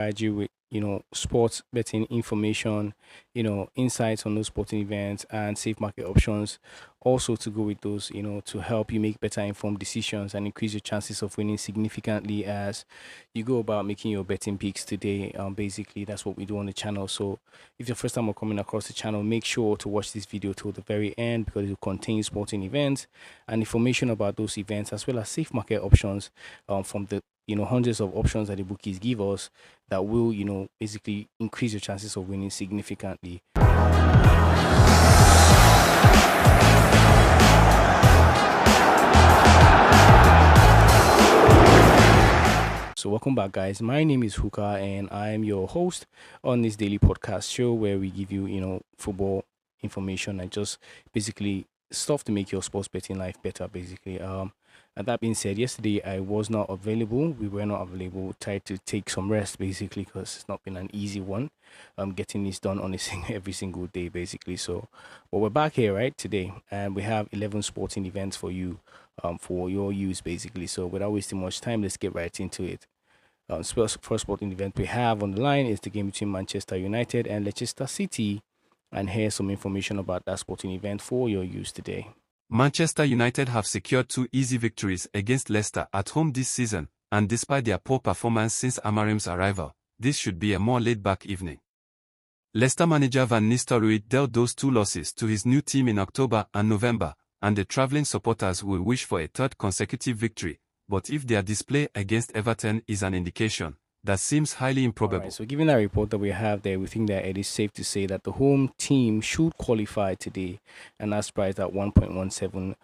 provide you with sports betting information, insights on those sporting events and safe market options. Also to go with those, to help you make better informed decisions and increase your chances of winning significantly as you go about making your betting picks today. Basically, that's what we do on the channel. So if your first time or coming across the channel, make sure to watch this video till the very end because it contains sporting events and information about those events as well as safe market options from the hundreds of options that the bookies give us that will basically increase your chances of winning significantly. So welcome back, guys. My name is Huka and I am your host on this daily podcast show where we give you football information and just basically stuff to make your sports betting life better, basically. And that being said, yesterday I was not available. We were not available. Tried to take some rest, basically, because it's not been an easy one. Getting this done on every single day, basically. So, but we're back here, right, today, and we have 11 sporting events for you, for your use, basically. So, without wasting much time, let's get right into it. First sporting event we have on the line is the game between Manchester United and Leicester City. And here's some information about that sporting event for your use today. Manchester United have secured 2 easy victories against Leicester at home this season, and despite their poor performance since Amarim's arrival, this should be a more laid-back evening. Leicester manager Van Nistelrooy dealt those 2 losses to his new team in October and November, and the travelling supporters will wish for a 3rd consecutive victory, but if their display against Everton is an indication, that seems highly improbable. Right, so given that report that we have there, we think that it is safe to say that the home team should qualify today, and that's priced at 1.17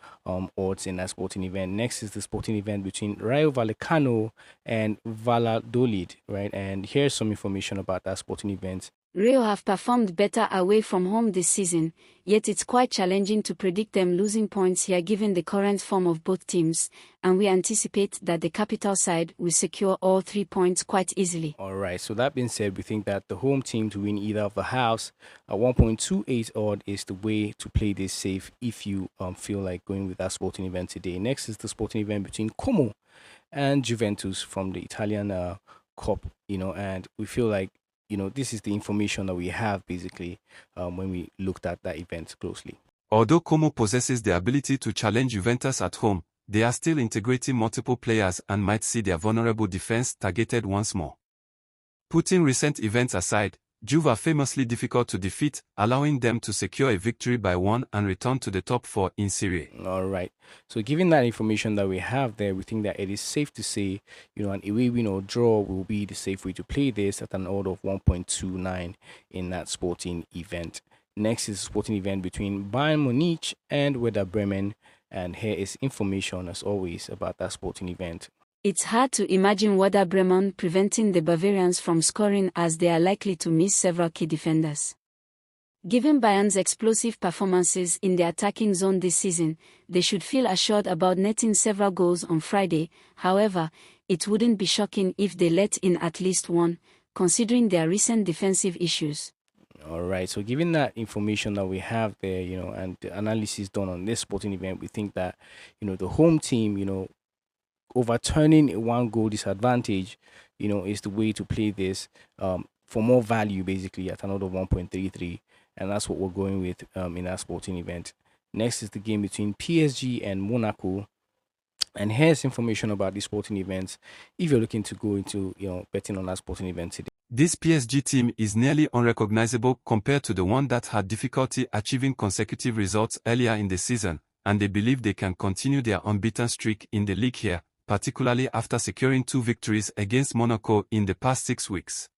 odds in that sporting event. Next is the sporting event between Rayo Vallecano and Valladolid, right? And here's some information about that sporting event. Rayo have performed better away from home this season, yet it's quite challenging to predict them losing points here given the current form of both teams, and we anticipate that the capital side will secure all 3 points quite easily. Alright, so that being said, we think that the home team to win either of the halves at 1.28 odd is the way to play this safe if you feel like going with that sporting event today. Next is the sporting event between Como and Juventus from the Italian Cup, and we feel like this is the information that we have basically when we looked at that event closely. Although Como possesses the ability to challenge Juventus at home, they are still integrating multiple players and might see their vulnerable defense targeted once more. Putting recent events aside, Juve are famously difficult to defeat, allowing them to secure a victory by 1 and return to the top 4 in Serie A. All right. So given that information that we have there, we think that it is safe to say, an away win or draw will be the safe way to play this at an order of 1.29 in that sporting event. Next is a sporting event between Bayern Munich and Werder Bremen. And here is information, as always, about that sporting event. It's hard to imagine Werder Bremen preventing the Bavarians from scoring as they are likely to miss several key defenders. Given Bayern's explosive performances in the attacking zone this season, they should feel assured about netting several goals on Friday. However, it wouldn't be shocking if they let in at least 1, considering their recent defensive issues. All right, so given that information that we have there, and the analysis done on this sporting event, we think that, the home team, overturning a 1-goal disadvantage, is the way to play this for more value, basically, at another 1.33. And that's what we're going with in that sporting event. Next is the game between PSG and Monaco. And here's information about the sporting events if you're looking to go into, betting on that sporting event today. This PSG team is nearly unrecognizable compared to the one that had difficulty achieving consecutive results earlier in the season, and they believe they can continue their unbeaten streak in the league here, particularly after securing 2 victories against Monaco in the past 6 weeks.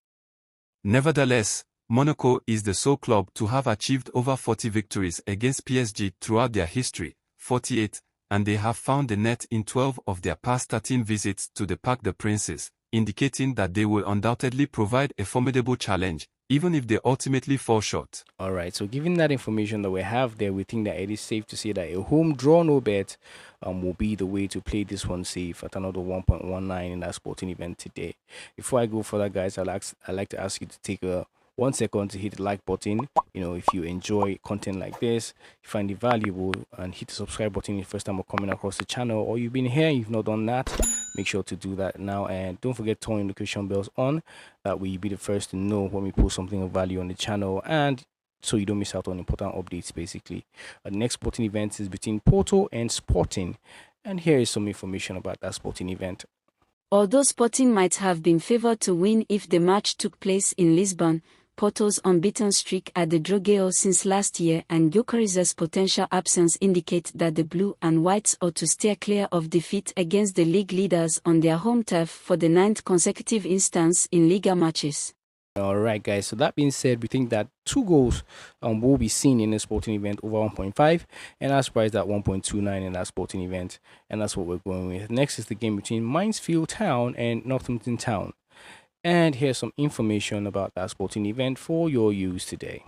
Nevertheless, Monaco is the sole club to have achieved over 40 victories against PSG throughout their history, 48, and they have found the net in 12 of their past 13 visits to the Parc des Princes, indicating that they will undoubtedly provide a formidable challenge, even if they ultimately fall short. All right, so given that information that we have there, we think that it is safe to say that a home draw no bet will be the way to play this one safe at another 1.19 in that sporting event today. Before I go further, guys, I'd like to ask you to take a 1 second to hit the like button. If you enjoy content like this, you find it valuable, and hit the subscribe button if first time we're coming across the channel, or you've been here, you've not done that, make sure to do that now. And don't forget to turn notification bells on, that way you'll be the first to know when we post something of value on the channel, and so you don't miss out on important updates basically. The next sporting event is between Porto and Sporting, and here is some information about that sporting event. Although Sporting might have been favoured to win if the match took place in Lisbon, Porto's unbeaten streak at the Dragão since last year and Gyökeres's potential absence indicate that the Blue and Whites ought to steer clear of defeat against the league leaders on their home turf for the 9th consecutive instance in Liga matches. Alright guys, so that being said, we think that 2 goals will be seen in the sporting event over 1.5, and that's priced at 1.29 in that sporting event, and that's what we're going with. Next is the game between Mansfield Town and Northampton Town, and here's some information about that sporting event for your use today.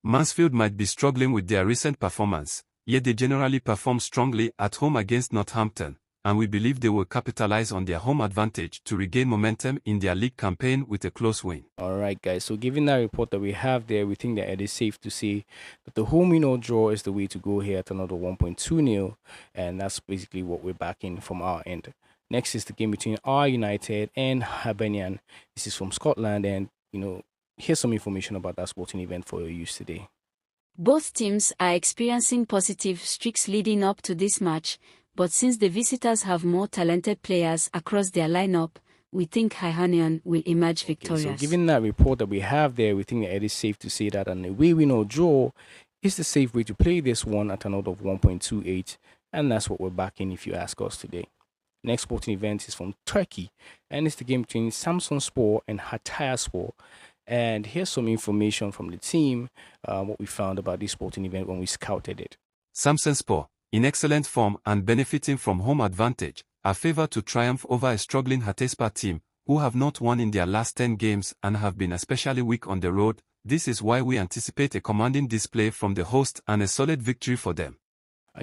Mansfield might be struggling with their recent performance, yet they generally perform strongly at home against Northampton, and we believe they will capitalize on their home advantage to regain momentum in their league campaign with a close win. Alright guys, so given that report that we have there, we think that it is safe to say that the home win or draw is the way to go here at another 1.20, and that's basically what we're backing from our end. Next is the game between R United and Hibernian. This is from Scotland, and here's some information about that sporting event for your use today. Both teams are experiencing positive streaks leading up to this match, but since the visitors have more talented players across their lineup, we think Hibernian will emerge victorious. Okay, so given that report that we have there, we think that it is safe to say that an away win or draw is the safe way to play this one at an odd of 1.28, and that's what we're backing if you ask us today. Next sporting event is from Turkey, and it's the game between Samsunspor and Hatayspor. And here's some information from the team, what we found about this sporting event when we scouted it. Samsunspor, in excellent form and benefiting from home advantage, are favored to triumph over a struggling Hatayspor team, who have not won in their last 10 games and have been especially weak on the road. This is why we anticipate a commanding display from the host and a solid victory for them.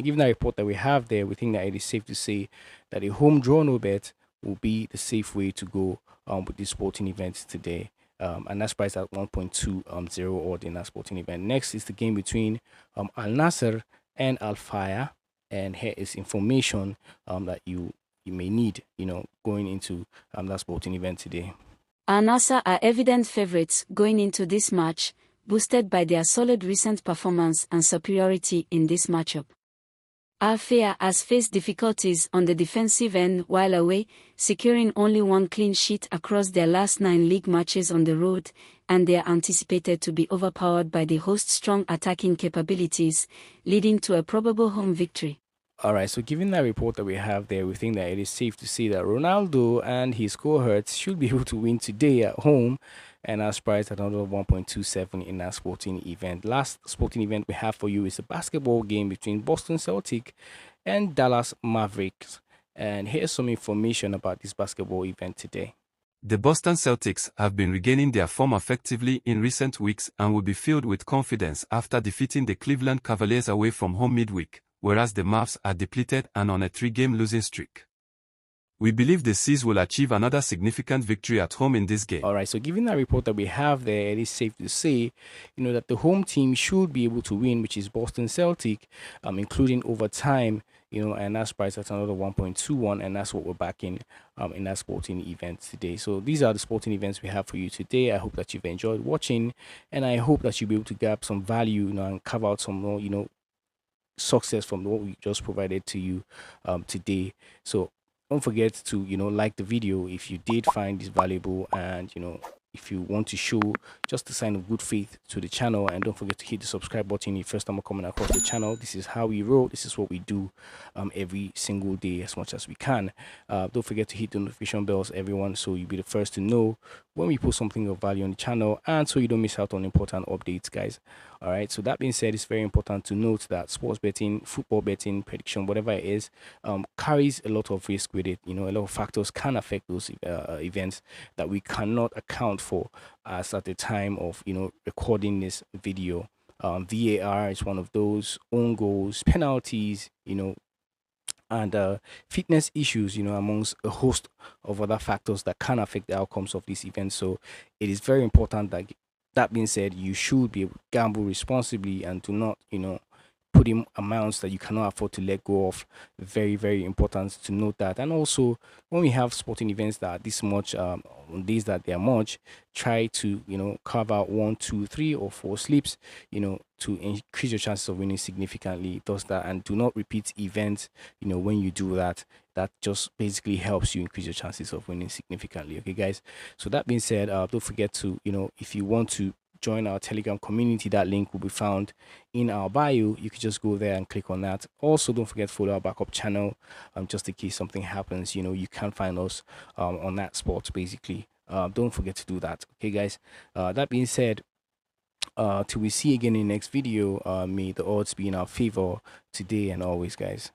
Given that report that we have there, we think that it is safe to say that a home draw no bet will be the safe way to go with this sporting event today. And that's priced at 1.20 odd in that sporting event. Next is the game between Al Nassr and Al Faya, and here is information that you may need, going into that sporting event today. Al Nassr are evident favourites going into this match, boosted by their solid recent performance and superiority in this matchup. Al Faya has faced difficulties on the defensive end while away, securing only 1 clean sheet across their last 9 league matches on the road, and they are anticipated to be overpowered by the host's strong attacking capabilities, leading to a probable home victory. Alright, so given that report that we have there, we think that it is safe to say that Ronaldo and his cohorts should be able to win today at home, and that's priced at another 1.27 in that sporting event. Last sporting event we have for you is a basketball game between Boston Celtics and Dallas Mavericks, and here's some information about this basketball event today. The Boston Celtics have been regaining their form effectively in recent weeks and will be filled with confidence after defeating the Cleveland Cavaliers away from home midweek, whereas the Mavs are depleted and on a 3-game losing streak. We believe the C's will achieve another significant victory at home in this game. Alright, so given that report that we have there, it is safe to say, that the home team should be able to win, which is Boston Celtic, including overtime, and that's priced at another 1.21, and that's what we're backing in that sporting event today. So these are the sporting events we have for you today. I hope that you've enjoyed watching, and I hope that you'll be able to grab some value, and carve out some more, success from what we just provided to you today. So don't forget to like the video if you did find this valuable, and if you want to show just a sign of good faith to the channel, and don't forget to hit the subscribe button if first time we're coming across the channel. This is how we roll. This is what we do every single day as much as we can. Don't forget to hit the notification bells, everyone, so you'll be the first to know when we post something of value on the channel, and so you don't miss out on important updates, guys. All right, so that being said, it's very important to note that sports betting, football betting, prediction, whatever it is, carries a lot of risk with it. A lot of factors can affect those events that we cannot account for as at the time of recording this video. VAR is one of those, own goals, penalties, and fitness issues, amongst a host of other factors that can affect the outcomes of this event. So it is very important that that being said, you should be able to gamble responsibly and do not, put in amounts that you cannot afford to let go of. Very, very important to note that. And also, when we have sporting events that are this much, on days that they are much, try to, carve out 1, 2, 3, or 4 sleeps, to increase your chances of winning significantly. It does that. And do not repeat events, when you do that. That just basically helps you increase your chances of winning significantly. Okay, guys. So that being said, don't forget to, if you want to join our Telegram community, that link will be found in our bio. You can just go there and click on that. Also, don't forget to follow our backup channel, just in case something happens. You can find us on that spot basically. Don't forget to do that. Okay, guys. That being said, till we see again in the next video, may the odds be in our favor today and always, guys.